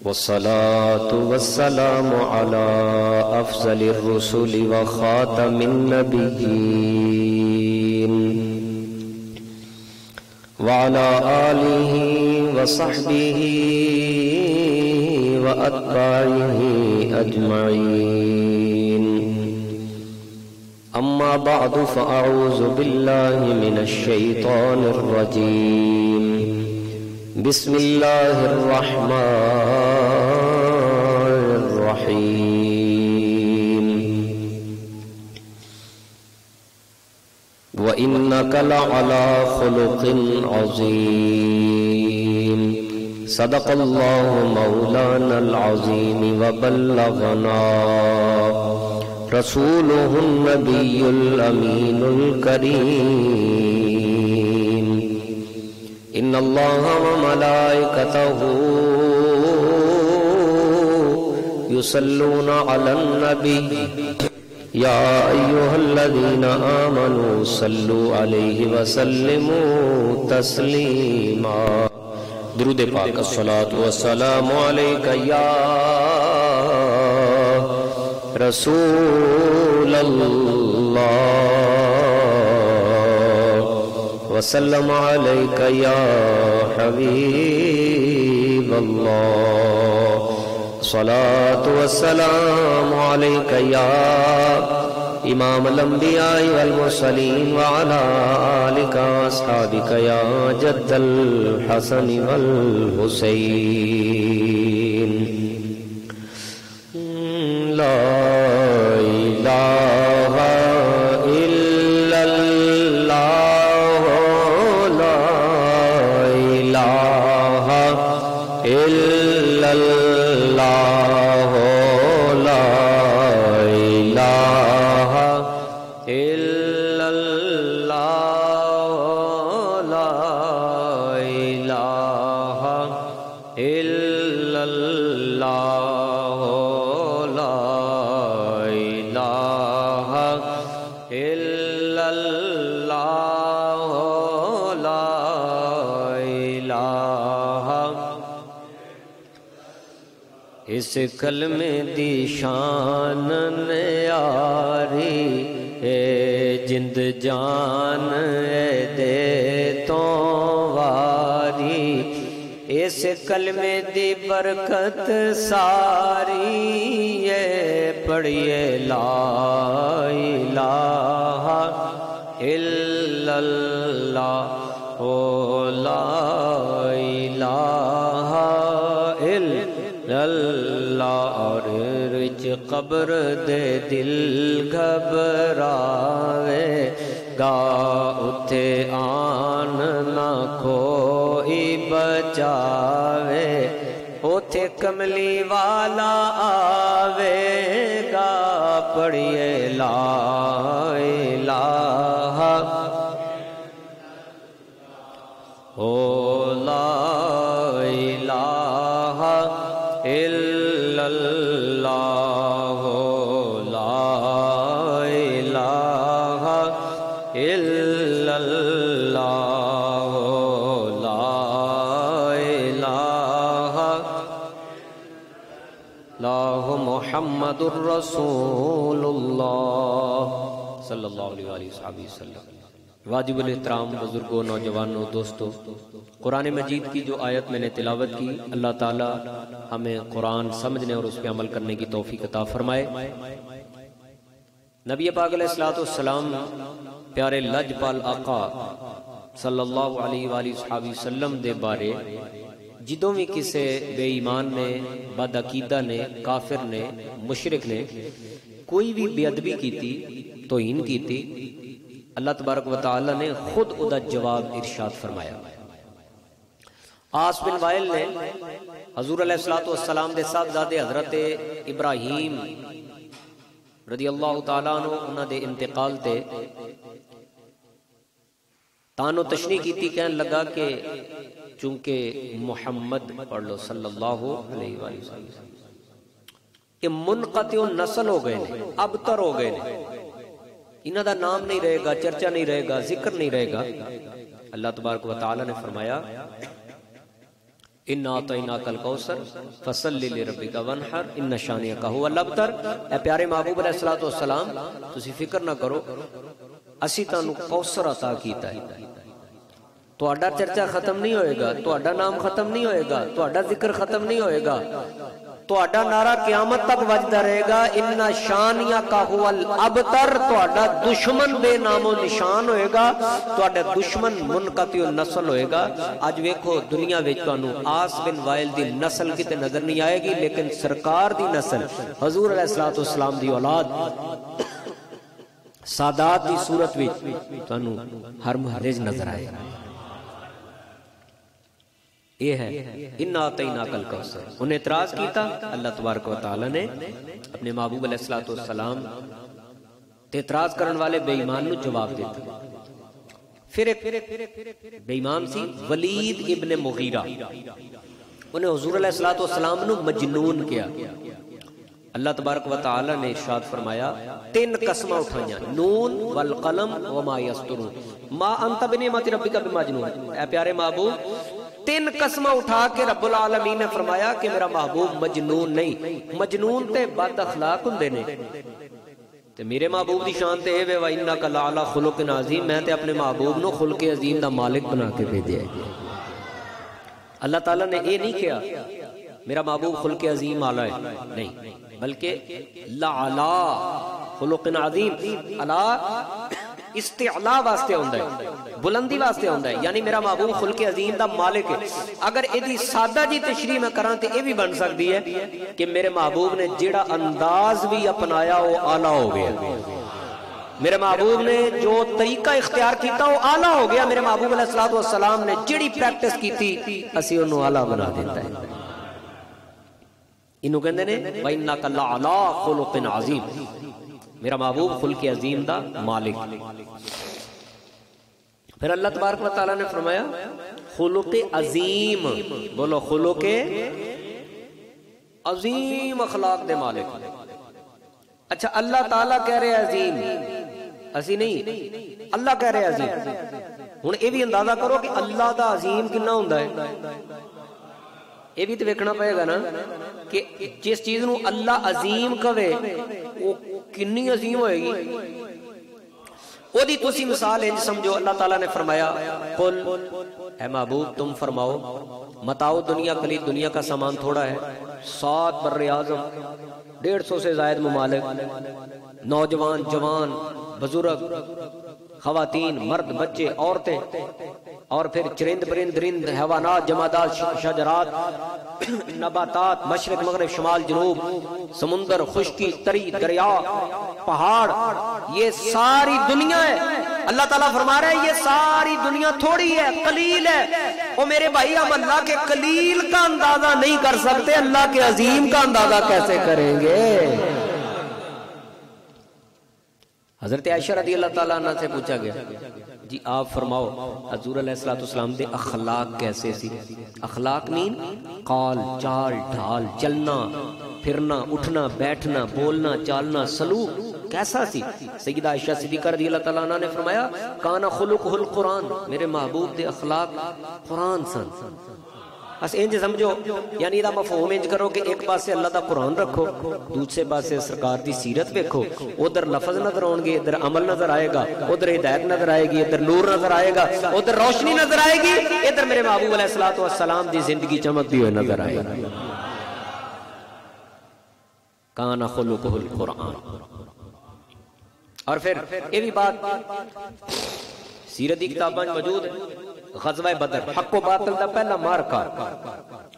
والصلاة والسلام على أفضل الرسل وخاتم النبيين وعلى آله وصحبه وأتباعه أجمعين. أما بعد فأعوذ بالله من الشيطان الرجيم. بسم الله الرحمن الرحيم. وإنك لعلى خلق عظيم. صدق الله مولانا العظيم وبلغنا رسوله النبي الأمين الكريم. إن الله وملائكته يصلون على النبي يا أيها الذين آمنوا صلوا عليه وسلموا تسليما. درود پاک. الصلاة والسلام عليك يا رسول الله وسلم عليك يا حبيب الله. صلاة والسلام عليك يا إمام الأنبياء والمرسلين وعلى آلك وأصحابك يا جد الحسن والحسين. لا إله إلا الله لا إله إلا الله لا إله إلا الله لا إله إلا الله لا إله إلا الله لا إله. اس کلمے دی شان نیاری اے جند جان اے دے تو واری. اس کلمے دی برکت ساری اے پڑھئے لا الہ الا اللہ او لا الہ الا اللہ. اور رچ قبر دے دل گھبراوے گا اتھے آن نہ کوئی بچاوے. اتھے کملی والا آوے گا پڑھئے لا الہ او لا الہ الا اللہ لا الہ الا اللہ لا الہ اللہ محمد الرسول اللہ صلی اللہ علیہ وآلہ وسلم. واجب الاحترام بزرگوں، نوجوانوں، دوستوں، قرآن مجید کی جو آیت میں نے تلاوت کی، اللہ تعالی ہمیں قرآن سمجھنے اور اس پہ عمل کرنے کی توفیق عطا فرمائے. نبی پاک علیہ السلام پیارے لجپال آقا صلی اللہ علیہ وآلہ وسلم دے بارے جدوں بھی کسے بے ایمان نے، بد عقیدہ نے، کافر نے، مشرک نے کوئی بھی بے ادبی کیتی، توہین کیتی، اللہ تبارک و تعالی نے خود ادا جواب ارشاد فرمایا. عاص بن وائل نے حضور علیہ السلام دے صاحبزادے حضرت ابراہیم رضی اللہ تعالیٰ عنہ انہاں دے انتقال تے تانو تشریح کیتی، کہنے لگا کہ چونکہ محمد پڑھ لو صلی اللہ علیہ وآلہ وسلم کہ منقطع نسل ہو گئے، ابتر ہو گئے، انہاں دا نام نہیں رہے گا، چرچا نہیں رہے گا، ذکر نہیں رہے گا. اللہ تبارک و تعالی نے فرمایا انا اعطیناک الکوثر فصلی لربک وانحر ان شانئک ھو الابتر۔ اے پیارے محبوب علیہ الصلوۃ والسلام تسی فکر نہ کرو، اسی تانوں کوثر عطا کیتا ہے، تہاڈا چرچا ختم نہیں ہوئے گا، تہاڈا نام ختم نہیں ہوئے گا، تہاڈا ذکر ختم نہیں ہوئے گا، تہاڈا نعرہ قیامت تک وجدا رہے گا، ان شانئک ھو الابتر۔ تہاڈا دشمن بے نام و نشان ہوئے گا، تہاڈا دشمن منقطع النسل ہوئے گا۔ اج ویکھو دنیا وچ تانوں آس بن وائل دی نسل کتے نظر نہیں آئے گی، لیکن سرکار دی نسل حضور علیہ الصلوۃ والسلام دی اولاد سادات دی صورت وچ تانوں ہر محرج نظر آئے گا۔ یہ ہے انا اعطیناک الکوثر۔ انہیں اعتراض کیتا، اللہ تبارک و تعالی نے اپنے محبوب علیہ الصلوۃ والسلام تے اعتراض کرن والے بے ایمان نو جواب دیتا۔ پھر ایک بے ایمان سی ولید ابن مغیرہ، انہیں حضور علیہ الصلوۃ والسلام نو مجنون کیا۔ اللہ تبارک و تعالی نے ارشاد فرمایا، 3 قسماں اٹھائیاں، نون والقلم وما یسطرون ما انت بنعمت ربک بمجنون۔ اے پیارے محبوب 3 قسمہ اٹھا کے رب العالمین نے فرمایا کہ میرا محبوب مجنون نہیں، مجنون تے بد اخلاق ہندے نے، تے میرے محبوب دی شان تے اے وے وَإِنَّكَ لَعَلَىٰ خُلُقٍ عَظِيمٍ، میں تے اپنے محبوب نو خلق عظیم دا مالک بنا کے بھیجیا ہے۔ اللہ تعالیٰ نے اے نہیں کیا میرا محبوب خلق عظیم آلہ ہے، نہیں، بلکہ لَعَلَىٰ خُلُقٍ عَظِيمٍ، علا استعلا واسطے ہوندہ ہے، بلندی واسطے ہوندہ ہے، یعنی میرا محبوب خلق عظیم دا مالک ہے۔ اگر ایدی سادہ جی تشریح میں کران تے یہ بھی بن سکتی ہے کہ میرے محبوب نے جیڑا انداز بھی اپنایا وہ اعلیٰ ہو گیا، میرے محبوب نے جو طریقہ اختیار کیتا وہ اعلیٰ ہو گیا، میرے محبوب علیہ الصلوۃ والسلام نے جیڑی پریکٹس کی تھی اسی انہوں اعلیٰ بنا دیتا ہے۔ انہوں کہندے نے وَإِنَّكَ لَعَلَىٰ خُلُقٍ عَظِيمٍ، میرا محبوب خلق عظیم دا مالک۔ پھر اللہ تبارک و تعالیٰ نے فرمایا خلق عظیم، بولو خلق عظیم اخلاق دے مالک۔ اچھا اللہ تعالیٰ کہہ رہے عظیم، اسی نہیں، اللہ کہہ رہے عظیم۔ ہن یہ بھی اندازہ کرو کہ اللہ دا عظیم کنا ہوندا ہے، یہ بھی تو ویکھنا پائے گا نا کہ جس چیز نو اللہ عظیم کہے وہ کنی عظیم ہوئے گی۔ وہ دی تسی مثال انج سمجھو، اللہ تعالیٰ نے فرمایا قل، اے محبوب تم فرماؤ متاؤ دنیا قلیل، دنیا کا سامان تھوڑا ہے، 7 بر اعظم، 150 سے زائد ممالک، نوجوان جوان بزرگ خواتین مرد بچے عورتیں، اور پھر چرند پرند درند حیوانات جمادات شجرات نباتات، مشرق مغرب شمال جنوب، سمندر خشکی تری دریا پہاڑ، یہ ساری دنیا ہے۔ اللہ تعالیٰ فرما رہا ہے یہ ساری دنیا تھوڑی ہے، قلیل ہے۔ او میرے بھائی ہم اللہ کے قلیل کا اندازہ نہیں کر سکتے، اللہ کے عظیم کا اندازہ کیسے کریں گے؟ حضرت عائشہ رضی اللہ تعالیٰ عنہ سے پوچھا گیا جی آپ فرماؤ حضور علیہ السلام دے اخلاق کیسے سی؟ اخلاق مین قال، چال ڈھال، چلنا پھرنا اٹھنا بیٹھنا بولنا چالنا سلوک کیسا سی؟ سیدہ عائشہ صدیقہ رضی اللہ تعالیٰ عنہ نے فرمایا کانا خلقہ القرآن، میرے محبوب دے اخلاق قرآن سن۔ بس انج سمجھو، یعنی دا مفہوم انج کرو کہ ایک پاسے اللہ دا قرآن رکھو، دوسرے پاسے سرکار دی سیرت دیکھو، ادھر لفظ نظر آؤں گے، ادھر عمل نظر آئے گا، ادھر ہدایت نظر آئے گی، ادھر نور نظر آئے گا، ادھر روشنی نظر آئے گی، ادھر میرے محبوب علیہ الصلوۃ والسلام دی زندگی چمکتی ہوئے نظر آئے گی۔ کانا خلقہ القرآن۔ اور پھر یہ بھی بات سیرت کی کتابیں موجود ہے، غزوہ بدر حق و باطل دا پہلا مارکا،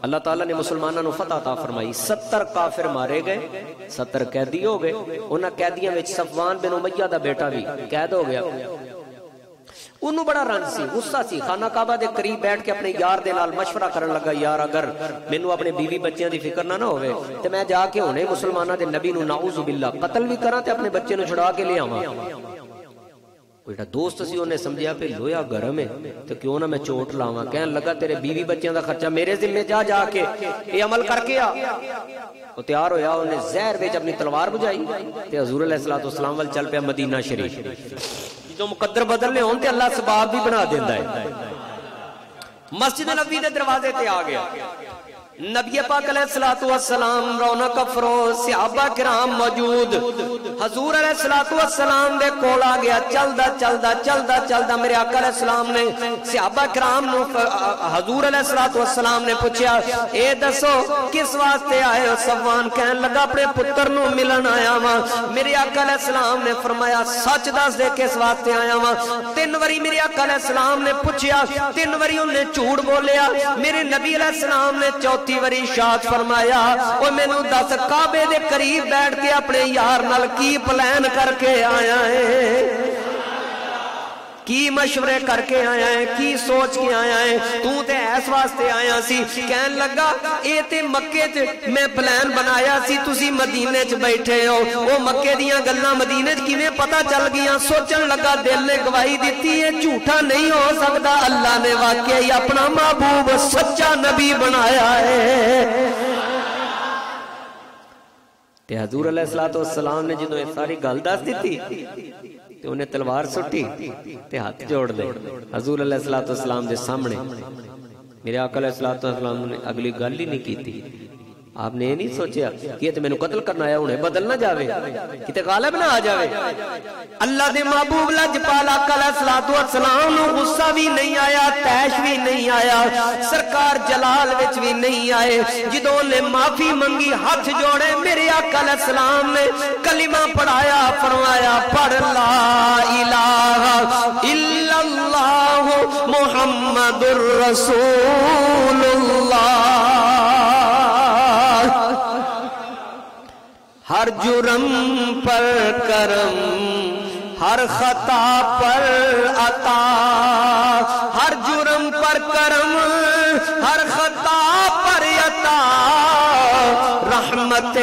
اللہ تعالیٰ نے مسلمانوں نے فتح عطا فرمائی، 70 کافر مارے گئے، 70 قیدی ہو گئے، انہاں قیدیاں وچ صفوان بن امیہ دا بیٹا بھی قید ہو گیا۔ انہوں بڑا رنج سی، غصہ سی، خانہ کعبہ دے قریب بیٹھ کے اپنے یار دے نال مشورہ کرن لگا، یار اگر مینوں اپنے بیوی بچیاں دی فکر نہ ہوئے تے میں جا کے ہونے مسلماناں دے نبی نو نعوذ باللہ قتل بھی کراں تے اپنے بچے نو چھڑا کے لے آواں۔ کوئی دوست سی انہیں سمجھیا پہ لویا گرم ہے تو کیوں نہ میں چوٹ لاواں، کہنے لگا تیرے بیوی بچیاں دا خرچہ میرے ذمہ جا کے یہ عمل کر کے آ۔ وہ تیار ہویا، انہیں زہر وچ اپنی تلوار بجائی تے حضور علیہ الصلوۃ والسلام ول چل پیا مدینہ شریف۔ جو مقدر بدلنے ہون تے اللہ سباب بھی بنا دیندا ہے۔ مسجد نبوی دے دروازے تے آ گیا، نبی پاک علیہ الصلوۃ والسلام رونق افروز صحابہ کرام موجود حضور علیہ الصلوۃ والسلام دے کول آ گیا چلدا میرے آقا علیہ السلام نے صحابہ کرام نو حضور علیہ الصلوۃ والسلام نے پوچھا اے دسو کس واسطے آئے ہو؟ صفوان کہن لگا اپنے پتر نو ملن آیا ہاں۔ میرے آقا علیہ السلام نے فرمایا سچ دس دے کس واسطے آیا ہاں؟ 3 واری میرے آقا علیہ السلام نے پوچھا، 3 واری انہیں جھوٹ بولیا۔ میرے نبی علیہ السلام نے 4تھی واری ارشاد فرمایا او مینوں دس کعبے دے قریب بیٹھ کے اپنے یار نال کی پلان کر کے آیا ہے، کی مشورے کر کے آیا ہے، کی سوچ کے آیا ہے؟ تو تے اس واسطے آیا سی۔ کہن لگا اے تے مکے تے میں پلان بنایا سی، تسی مدینے چ بیٹھے ہو، وہ مکے دیاں گلاں مدینے چ کیویں پتہ چل گیاں؟ سوچن لگا دل نے گواہی دیتی ہے جھوٹا نہیں ہو سکتا، اللہ نے واقعی اپنا محبوب سچا نبی بنایا ہے۔ تے حضور علیہ الصلوۃ والسلام نے جدوں یہ ساری گل دس دیتی تے انہیں تلوار سٹی تے ہاتھ جوڑ لے حضور علیہ الصلوۃ والسلام دے سامنے۔ میرے آقا علیہ الصلوۃ والسلام نے اگلی گل ہی نہیں کیتی۔ آپ نے یہ نہیں سوچیا کہ یہ تو میں نے قتل کرنا آیا، انہیں بدل نہ جاوے، کتے غالب نہ آ جاوے۔ اللہ دے محبوب لجپال آقا علیہ الصلوۃ والسلام نو غصہ بھی نہیں آیا، تیش بھی نہیں آیا، سرکار جلال وچ بھی نہیں آئے۔ جدوں نے معافی منگی ہاتھ جوڑے، میرے آقا علیہ السلام نے کلمہ پڑھایا، فرمایا پڑھ لا الہ الا اللہ محمد الرسول اللہ۔ ہر جرم پر کرم، ہر خطا پر عطا، ہر جرم پر کرم، ہر خطا پر عطا، رحمت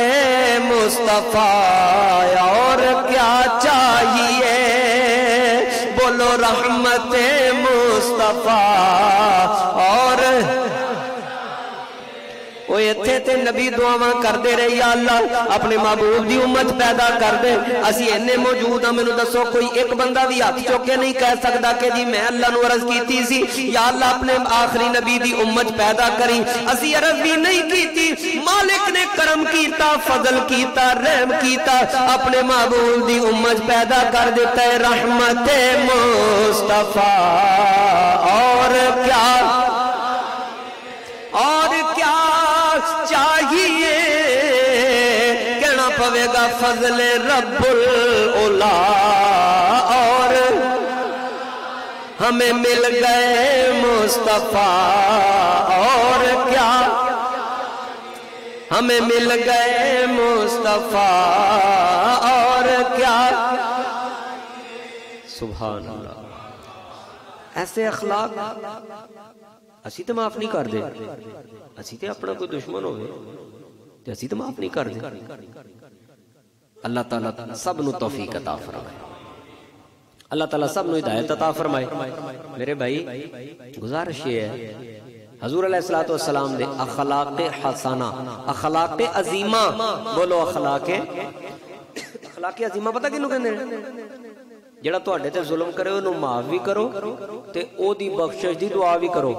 مصطفیٰ اور کیا چاہیے؟ بولو رحمت مصطفیٰ اور وہ اتھے تے نبی دعاواں کر دے رہے، یا اللہ اپنے محبوب دی امت پیدا کر دے۔ اسی انہیں موجود ہاں، میں نو دسو کوئی ایک بندہ بھی ہاتھ چوکے نہیں کہہ سکتا کہ جی میں اللہ نو عرض کیتی سی یا اللہ اپنے آخری نبی دی امت پیدا کری۔ اسی عرض بھی نہیں کیتی، مالک نے کرم کیتا، فضل کیتا، رحم کیتا، اپنے محبوب دی امت پیدا کر دیتا ہے۔ رحمت مصطفیٰ اور کیا چاہیے؟ کہنا پوے گا فضل رب العلا، اور ہمیں مل گئے مصطفیٰ، اور کیا ہمیں مل گئے مصطفیٰ، اور کیا؟ سبحان اللہ۔ ایسے اخلاق اسی تو معاف نہیں کر دے، اسی تے اپنا کوئی دشمن ہوئے تے اسی تو معاف نہیں کر دے۔ اللہ تعالیٰ سب نو توفیق عطا فرمائے، اللہ تعالیٰ سب نو ہدایت عطا فرمائے۔ میرے بھائی گزارش یہ ہے، حضور علیہ الصلوۃ والسلام دے اخلاق حسنہ، اخلاق عظیمہ، بولو اخلاق عظیمہ پتہ کینوں کہندے نے؟ جڑا تواڈے تے ظلم کرے انہوں معاف بھی کرو تے او دی بخشش دی دعا بھی کرو۔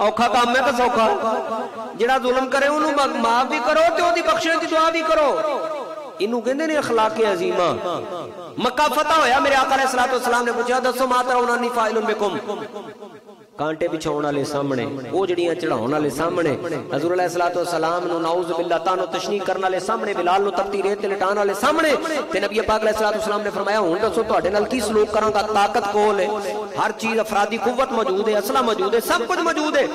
اوکھا کام ہے کہ سوکھا؟ جڑا ظلم کرے انہوں معاف بھی کرو تے او دی بخشش دی دعا بھی کرو۔ انہوں کہندے نے اخلاق عظیمہ۔ مکہ فتح ہویا، میرے آقا علیہ السلام نے پوچھا دسو ما ترون انی فاعل بکم، کانٹے بچھاؤن والے سامنے، وہ جڑیاں چڑھاؤن والے سامنے، حضور علیہ السلام نو نعوذ باللہ تانو تشنیع کرن والے سامنے، بلال نو تپتی ریت تے لٹان والے سامنے، تے نبی پاک علیہ السلام نے فرمایا ہن دسو تواڈے نال کی سلوک کراں گا؟ طاقت کول ہے، ہر چیز افرادی قوت موجود ہے، اسلحہ موجود ہے، سب کچھ موجود ہے،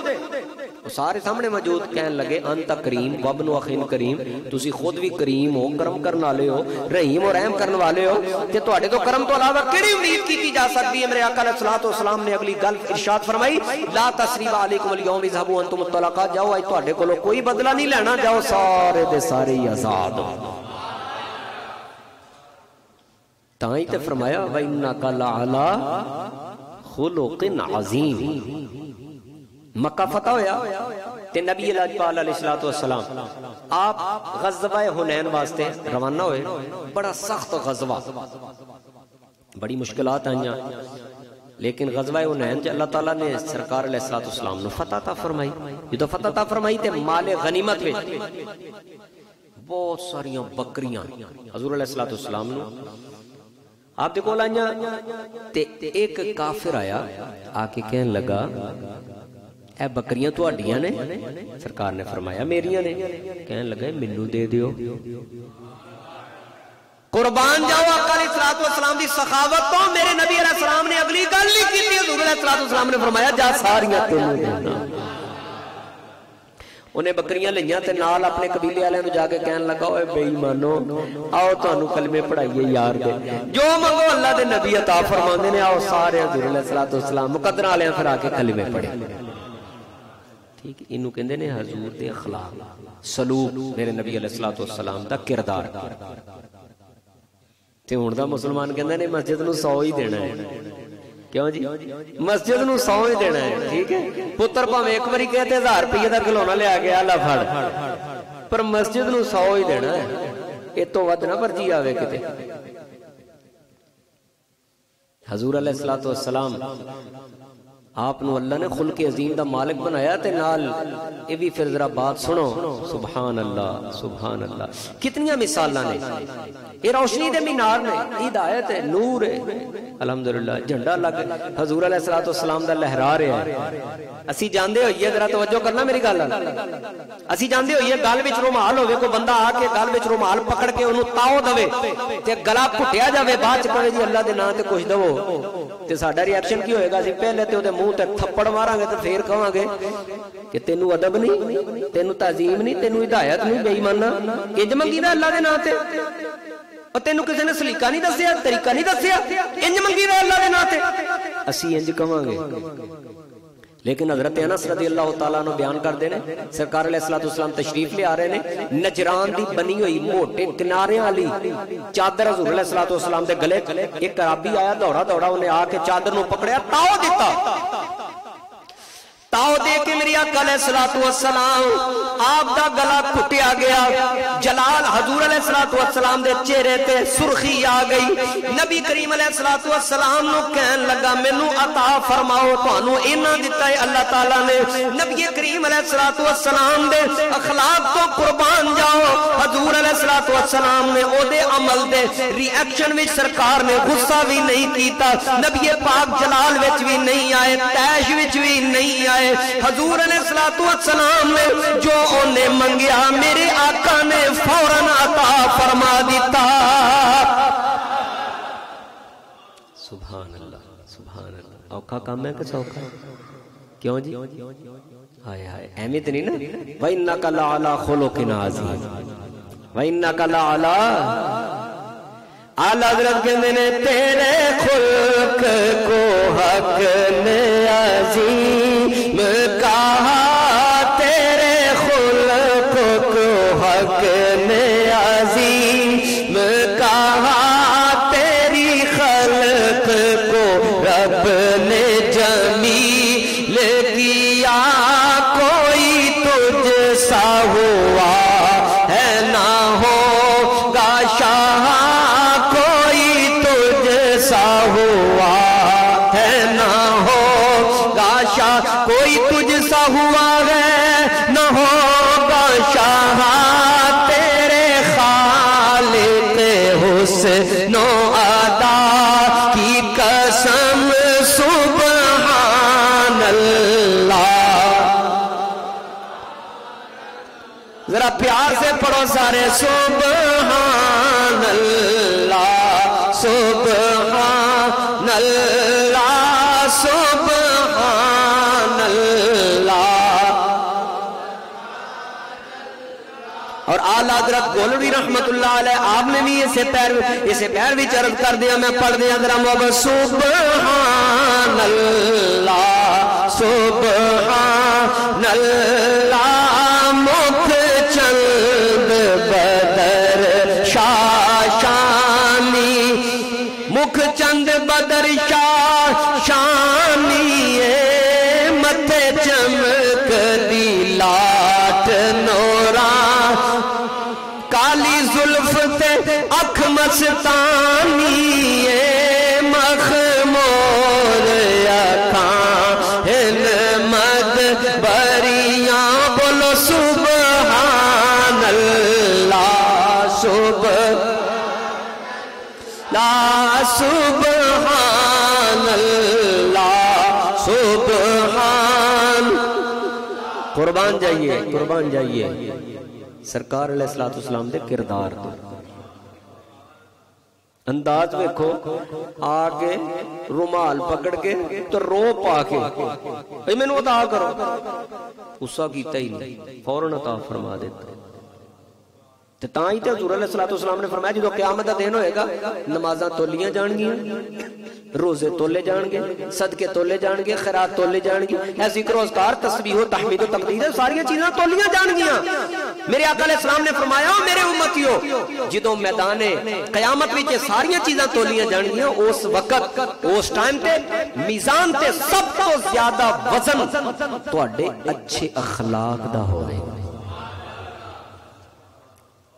وہ سارے سامنے موجود۔ کہن لگے انت کریم وابن اخین کریم، تسی خود بھی کریم ہو، کرم کرن والے ہو، رحیم اور رحم کرن والے ہو، تے تواڈے تو کرم تو علاوہ کیڑی امید کیتی جا سکتی ہے؟ میرے آقا علیہ السلام نے اگلی گل ارشاد فرمائی لا تثریب علیکم اليوم اذهبوا انتم الطلقاء، جاؤ اج تواڈے کولوں کوئی بدلہ نہیں لینا، جاؤ سارے دے سارے ہی آزاد ہو۔ تاں ہی تے فرمایا وَإِنَّكَ لَعَلَىٰ خُلُقٍ عَظِيمٍ۔ مکہ فتح ہویا تے نبی لاجپال علیہ السلام آپ غزوہ حنین واسطے روانہ ہوئے، بڑا سخت غزوہ، بڑی مشکلات آئیاں، لیکن غزوہ حنین اللہ تعالیٰ نے سرکار علیہ السلام نے فتح عطا فرمائی. جدو فتح عطا فرمائی تے مال غنیمت وچ بہت ساریاں بکریاں حضور علیہ السلام نے آپ دے کول آئیاں تے ایک کافر آیا آ کے کہن لگا اے بکریاں تہاڈیاں نے؟ سرکار نے فرمایا میریاں نے. کہن لگا مینوں دے دیو. قربان جاؤ آقا علیہ السلام دی سخاوت تو میرے نبی علیہ السلام نے اگلی گل نہیں کی. حضور علیہ السلام نے فرمایا جا ساریاں تینوں دینا. انہیں بکریاں لئیاں تے نال اپنے قبیلے والے نوں جا کے کہن لگا اوے بے ایمانو آؤ تانوں کلمے پڑھائیے یار دے جو منگو اللہ دے نبی عطا فرماندے نے. آؤ سارے حضور علیہ السلام مقدر والے پھر آ کے کلمے پڑھے. ٹھیک اینوں کہندے نے حضور دے اخلاق سلوک میرے نبی علیہ السلام دا کردار. تے ہن دا مسلمان کہندا نے مسجد نوں 100 ہی دینا ہے. کیوں جی مسجد نوں 100 ہی دینا ہے. ٹھیک ہے پتر بھاویں ایک واری کہتے 1000 روپے دا کھلونا لے کے آ لا پھڑ پر مسجد نوں 100 ہی دینا ہے. اے تو ود نہ پرچی آوے کتے. حضور علیہ السلام آپ نو اللہ نے خلق عظیم دا مالک بنایا تے نال اے بھی پھر ذرا بات سنو. سبحان اللہ سبحان اللہ. کتنیاں مثالاں نے. یہ روشنی دے مینار نے ہدایت ہے نور ہے. الحمدللہ جھنڈا لگ حضور علیہ السلام دا لہرا رہا ہے. اسی جاندے ہوئیے ذرا توجہ کرنا میری گل. اسی جاندے ہوئیے گل وچ رومال ہوے کوئی بندہ آ کے گل وچ رومال پکڑ کے اونوں تاؤ دے تے گلا گھٹیا جاوے بعد چ کہے جی اللہ دے نام تے کچھ دو تے ساڈا ری ایکشن کی ہوئے گا. اسی پہلے تے اودے منہ تے تھپڑ ماراں گے تے پھر کہاں گے کہ تینوں ادب نہیں تینوں تعظیم نہیں تینوں ہدایت نہیں بے ایمانہ انج منگی دا اللہ دے نام تے اور تینوں کسی نے سلیقہ نہیں دسیا طریقہ نہیں دسیا انج منگی دا اللہ دے نام تے اسی انج کہاں گے. لیکن حضرت انس رضی اللہ تعالیٰ عنہ بیان کر دینے سرکار علیہ السلام تشریف لے آ رہے نے نجران دی بنی ہوئی موٹے کنارے والی چادر حضور علیہ السلام دے گلے. ایک عربی آیا دوڑا دوڑا انہیں آ کے چادر نو پکڑیا تاؤ دیتا. تاؤ دے کے میری آقا علیہ السلام آپ دا گلا کھٹیا گیا. جلال حضور علیہ السلام دے چہرے تے سرخی آ گئی. نبی کریم علیہ السلام نو کہن لگا مینوں عطا فرماؤ تانوں اینا دتا ہے اللہ تعالیٰ نے. نبی کریم علیہ السلام دے اخلاق تو قربان جاؤ. حضور علیہ السلام نے او دے عمل دے ری ایکشن وچ سرکار نے غصہ بھی نہیں کیتا. نبی پاک جلال وچ بھی نہیں آئے تیش وچ بھی نہیں آئے. حضور علیہ السلام نے جو انہیں منگیا میرے آقا نے فوراً عطا فرما دیتا. سبحان اللہ سبحان اللہ. اوکھا کام ہے کہ سوکھا؟ کیوں جی ہائے ہائے اہمیت نہیں نا. وَإِنَّكَ لَعَلَىٰ خُلُقٍ عَظِيمٍ وَإِنَّكَ لَعَلَىٰ اعلیٰ حضرت کہتے ہیں تیرے خلق کو حق نے عظیم کہا. تیرے خلق کو حق نے عظیم کہا. تیری خلق کو رب نے جمیل کیا. کوئی تجھ سا ہوا ہے نہ ہوگا شاہ. ہوا ہے نہ ہوگا شاہ. کوئی تجھ سا ہوا ہے نہ ہوگا شاہ. تیرے خالق حسن و ادا کی قسم سبحان اللہ. ذرا پیار سے پڑھو سارے سبحان اللہ سبحان اللہ سبحان اللہ. اور اعلیٰ حضرت گولوی رحمت اللہ علیہ آپ نے بھی اسے پیر بھی عرض کر دیا. میں پڑھ دیا ذرا محبت سبحان اللہ سبحان اللہ. مکھ چند بدر شاشانی مکھ چند بدر شاشانی متھے چمک دی لاٹ نوران کالی زلف تے اکھ مستانی مخمور قربان جائیے سرکار علیہ الصلوۃ والسلام دے کردار تو انداز دیکھو، آگے رومال پکڑ کے تو رو پا کے اے میں نے عطا کرو، غصہ کیتا ہی نہیں، فوراً عطا فرما دیتا۔ تے تاں ہی تے حضور علیہ الصلوۃ والسلام نے فرمایا جدوں قیامت دا دن ہوئے گا نمازاں تولیاں جان گیاں، روزے تولے جان گے، صدقے تولے جان گے، خیرات تولے جان گی، اے ذکر و اذکار تسبیح و تحمید و تقدیر ساری چیزاں تولیاں جان گیاں۔ میرے آقا علیہ السلام نے فرمایا میرے امتیو جدوں میدان قیامت وچ ساری چیزاں تولیاں جان گیاں، اس وقت اس ٹائم تے میزان تے سب تو زیادہ وزن تواڈے اچھے اخلاق دا ہوئے گا۔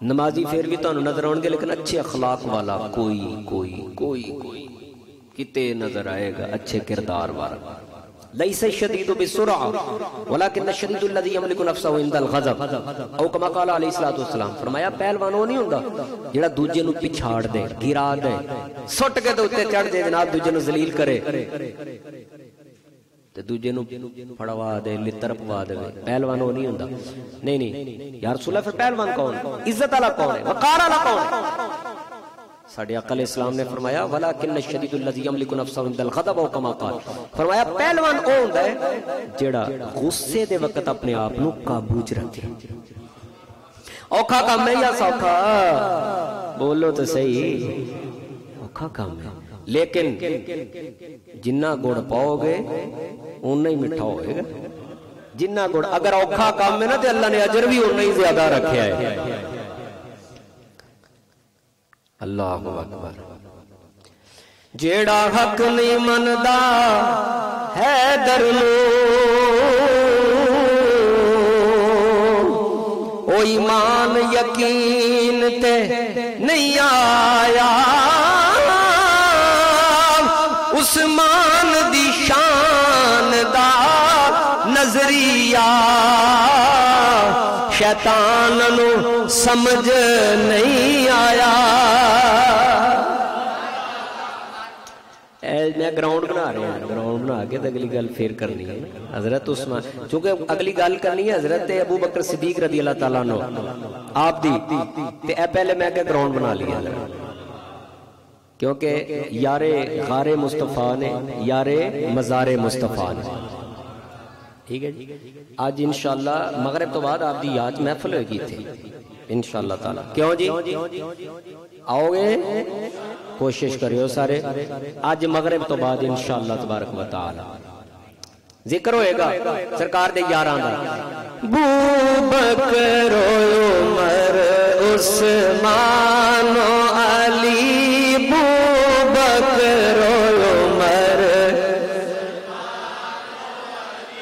نمازی پھر بھی تانوں نظر آؤں گے لیکن اچھے اخلاق والا کوئی کتے نظر آئے گا، اچھے کردار والا۔ لیس الشدید بالسرعہ ولکن الشدید الذی یملک نفسہ عند الغضب، او کما قال علیہ الصلوۃ والسلام، فرمایا پہلوان وہ نہیں ہوندا جڑا دوجے نو پچھاڑ دے، گرا دے، سٹ کے تے چڑھ دے جناب، دوجے نو ذلیل کرے تے دوجے نو پھڑوا دے، لتر پوا دے، پہلوان وہ نہیں ہوندا۔ نہیں یا رسول اللہ، پھر پہلوان کون ہے؟ عزت والا کون ہے؟ وقار والا کون ہے؟ ساڈے آقا علیہ السلام نے فرمایا ولکن الشدید الذی یملک نفسہ عند الغضب، او کما قال، فرمایا پہلوان او ہوندا ہے جڑا غصے دے وقت اپنے آپ نو قابو چ رکھے۔ اوکھا کام ہے یا سوکھا؟ بولو تو صحیح، اوکھا کام ہے، لیکن جنہ گڑ پاؤ گے اُنہ ہی مٹھا ہوئے گا۔ جنہ گڑ اگر اوکھا کام ہے نا تو اللہ نے اجر بھی اُنہ ہی زیادہ رکھیا ہے۔ اللہ اکبر۔ جیڑا حق نہیں مندا ہے درنو او ایمان یقین تے نہیں آیا، عثمان دی شان دا نظریہ شیطان نو سمجھ نہیں آیا۔ میں گراؤنڈ بنا رہے ہیں، گراؤنڈ بنا کے اگلی گل پھر کرنی ہے حضرت عثمان، چونکہ اگلی گل کرنی ہے حضرت ابو بکر صدیق رضی اللہ تعالیٰ عنہ آپ دی، تے اے پہلے میں کہ گراؤنڈ بنا لیا کیونکہ یار غار مصطفیٰ نے، یار مزار مصطفیٰ نے، ٹھیک ہے جی۔ آج انشاءاللہ مغرب تو بعد آپ دی یاد محفل ہوگی تھی انشاءاللہ تعالی، کیوں جی آؤ گے؟ کوشش کریو سارے، آج مغرب تو بعد انشاءاللہ تبارک و تعالی ذکر ہوئے گا سرکار دے یاراں دا۔ بو بکر عمر عثمان و علی، بو بکر عمر،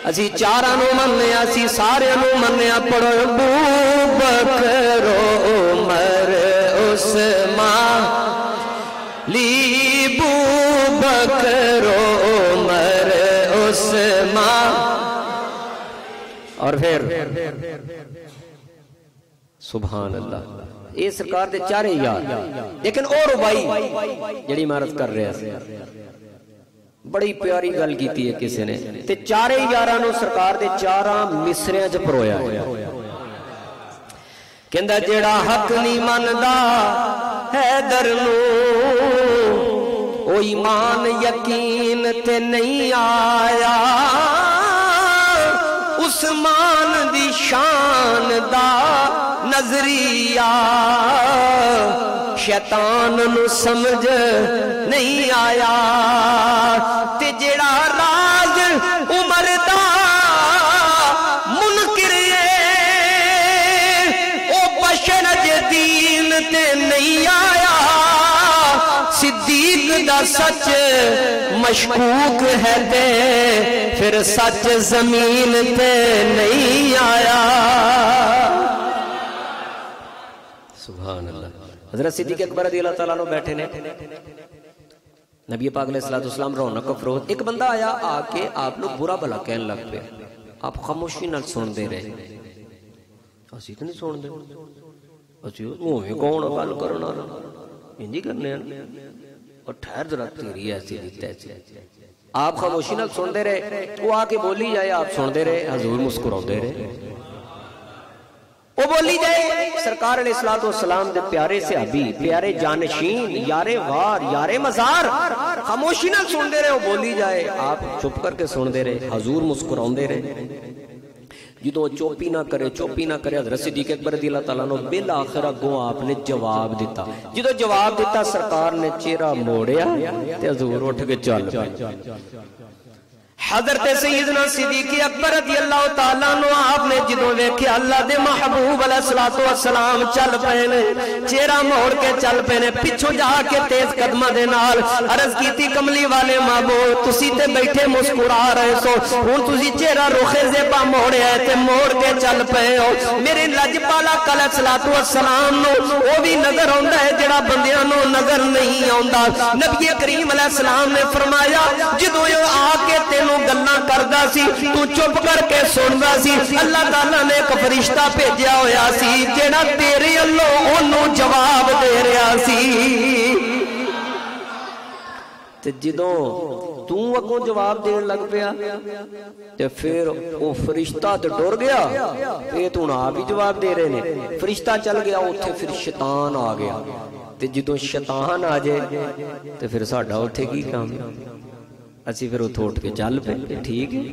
اسی چاراں نو منیا، اسی سارے نو منیا، پڑھو بو بکر عمر عثمان لی، بو بکر عمر عثمان، اور پھر سبحان اللہ یہ سرکار دے چارے یار۔ لیکن اور ربائی جڑی عمارت کر رہے ہیں بڑی پیاری گل کیتی ہے کسی نے، تے چارے یارانو سرکار دے چاراں مصریاں چ پرویا ہے، کہندا جیڑا حق نہیں مندا حیدر نو او ایمان یقین تے نہیں آیا، عثمان دی شان دا نظریہ شیطان نو سمجھ نہیں آیا، تے جیڑا راز عمر دا منکر او بشر دین تے نہیں آیا، صدیق دا سچ مشکوک ہے تے پھر سچ زمین تے نہیں آیا۔ سبحان اللہ۔ حضرت صدیق اکبر رضی اللہ تعالیٰ عنہ بیٹھے نے، نبی پاک علیہ السلام رونق افروز، ایک بندہ آیا آ کے آپ لوگ برا بھلا کہنے لگ پہ، آپ خاموشی نال سن دے رہے، اسی تو نہیں سن دے، اسی اوویں کون گل کرنا انجی کرنے ہیں، اور ٹھہر ذرا تیری ایسی دیتا ہے آپ خاموشی نال سن دے رہے، وہ آ کے بولی جائے آپ سن دے رہے، حضور مسکراؤ دے رہے، وہ بولی جائے سرکار علیہ السلام دے پیارے صحابی، پیارے جانشین، یارے وار، یارے مزار خاموشی نال سن دے رہے، وہ بولی جائے آپ چپ کر کے سن دے رہے، حضور مسکراؤ دے رہے۔ جدو چوپی نہ کرے حضرت صدیق اکبر رضی اللہ تعالیٰ عنہ بالآخر اگوں آپ نے جواب دیتا، جدو جواب دیتا سرکار نے چہرہ موڑیا تے حضور اٹھ کے چل پے۔ حضرت سیدنا صدیق اکبر رضی اللہ تعالیٰ عنہ آپ نے جدو ویکھیا اللہ دے محبوب علیہ السلام چل پے نے، چہرہ موڑ کے چل پے نے، پیچھوں جا کے تیز قدمہ دے نال عرض کیتی کملی والے محبوب تسی تے بیٹھے مسکرا رہے سو، ہن تسی چہرہ رخ زیبا موڑیا ہے تے موڑ کے چل پے ہو، میرے لجپالا علیہ السلام نو او بھی نظر آندا ہے جڑا بندیاں نو نظر نہیں آندا۔ نبی کریم علیہ السلام نے فرمایا جدو آ کے تینوں گلاں کردا سی تو چپ کر کے سندا سی، اللہ تعالیٰ نے ایک فرشتہ بھیجیا ہویا سی جڑا تیرے اللہ اونوں جواب دے رہا سی، تے جدوں تو اگوں جواب دین لگ پیا تے پھر او فرشتہ تے ڈر گیا، اے تو ہن آپ ہی جواب دے رہے نے، فرشتہ چل گیا اوتھے، پھر شیطان آ گیا، تے جدوں شیطان آ جائے تے پھر ساڈا اوتھے کی کام، اسی پھر اتھو اٹھ کے چل پے، ٹھیک ہے۔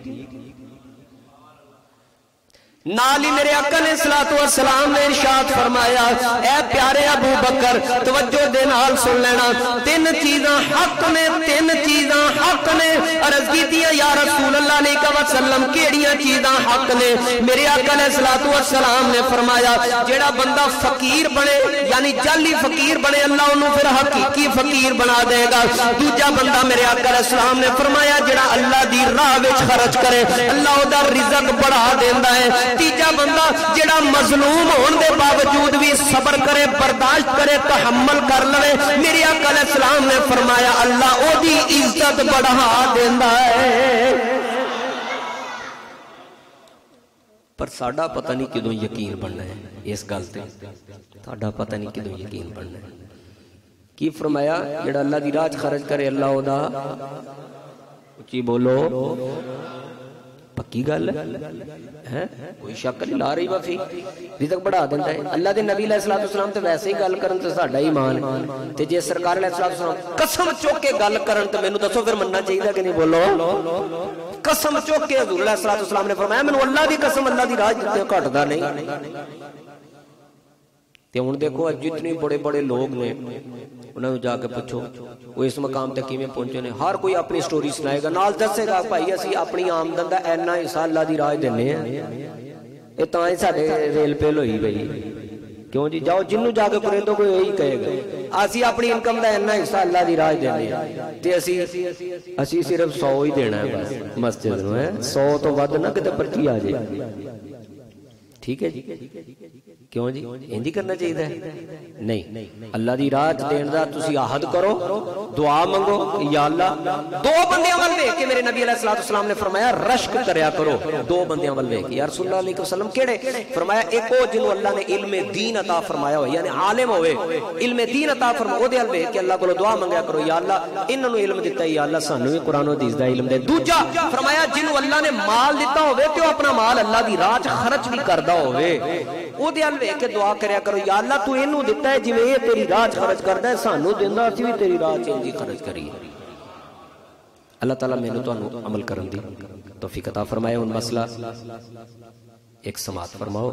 نالی میرے آقا علیہ السلام نے ارشاد فرمایا اے پیارے ابو بکر توجہ دے نال سن لینا، تین چیزاں حق نے، تین چیزاں حق نے، عرض کیتی یا رسول اللہ علیہ وسلم کیڑیاں چیزاں حق نے؟ میرے آقا علیہ السلام نے فرمایا جیڑا بندہ فقیر بنے یعنی جعلی فقیر بنے اللہ انہوں پھر حقیقی فقیر بنا دے گا۔ دوجا بندہ میرے آقا علیہ السلام نے فرمایا جیڑا اللہ دی راہ وچ خرچ کرے اللہ دا رزق بڑھا دیندا ہے۔ تیجا بندہ جڑا مظلوم ہون دے باوجود بھی صبر کرے، برداشت کرے، تحمل کر لے، میرے آقا علیہ السلام نے فرمایا اللہ او دی عزت بڑھا دیندا ہے۔ پر ساڈا پتہ نہیں کدوں یقین بننا ہے اس گل تے، ساڈا پتہ نہیں کدوں یقین بننا ہے۔ کی فرمایا جڑا اللہ دی راہ خرچ کرے اللہ او دا، اچھی بولو، پکی گل ہے، کوئی شک نہیں، لا رہی وفی رزق بڑھا دیتا ہے۔ اللہ دے نبی علیہ السلام تے ویسے ہی گل کرن تے ساڈا ایمان، تے جے سرکار علیہ السلام قسم چوک کے گل کرن تے مینوں دسو پھر مننا چاہیے کہ نہیں؟ بولو، قسم چوک کے حضور علیہ السلام نے فرمایا مینوں اللہ دی قسم اللہ دی راہ تے گھٹدا نہیں۔ تے ہن دیکھو جتنے بڑے بڑے لوگ نے انہوں نے جا کے پوچھو وہ اس مقام تک کیویں پہنچے نے، ہر کوئی اپنی سٹوری سنائے گا، نال دسے گا بھائی اسی اپنی آمدن دا اینا حصہ اللہ دی راہ دینے ہیں، یہ تاں ہی ساڈے ریل پیل ہوئی گئی، کیوں جی؟ جاؤ جنوں جا کے پڑھیں تو کوئی یہی کہے گا اسی اپنی انکم دا اینا حصہ اللہ دی راہ دینے ہیں، تے اسی صرف 100 ہی دینا ہے بس مسجد نو، 100 تو ود نہ کتے پرچی آ جائے، ٹھیک ہے جی؟ کیوں جی انجی کرنا چاہیے؟ نہیں، اللہ دی راہ دین دا تسی عہد کرو، دعا منگو یا اللہ دو بندیاں ول ویکھ کے میرے نبی علیہ السلام نے فرمایا رشک کریا کرو، دو بندیاں ول ویکھ یا رسول اللہ علیہ وسلم کیڑے؟ فرمایا ایک او جنوں اللہ نے علم دین عطا فرمایا ہو یعنی عالم ہوئے، علم دین عطا فرمایا او دے ول ویکھ کے اللہ کولوں دعا منگیا کرو یا اللہ انہاں نو علم دتا ہے یا اللہ سانوں وی قرآن و حدیث دا علم دے۔ دوجا فرمایا جنوں اللہ نے مال دتا ہوئے تے او اپنا مال اللہ دی راہ وچ خرچ بھی کردا ہوئے او دے ول ویکھ کے دعا کریا کرو یا اللہ تو اینوں دتا ہے جویں اے تیری راہ خرچ کردا ہے سانوں دیندا اسی وی تیری راہ چ انجی خرچ کریے۔ اللہ تعالیٰ مینوں تانوں عمل کرن دی توفیق عطا فرمائے۔ ہن مسئلہ ایک سماعت فرماؤ۔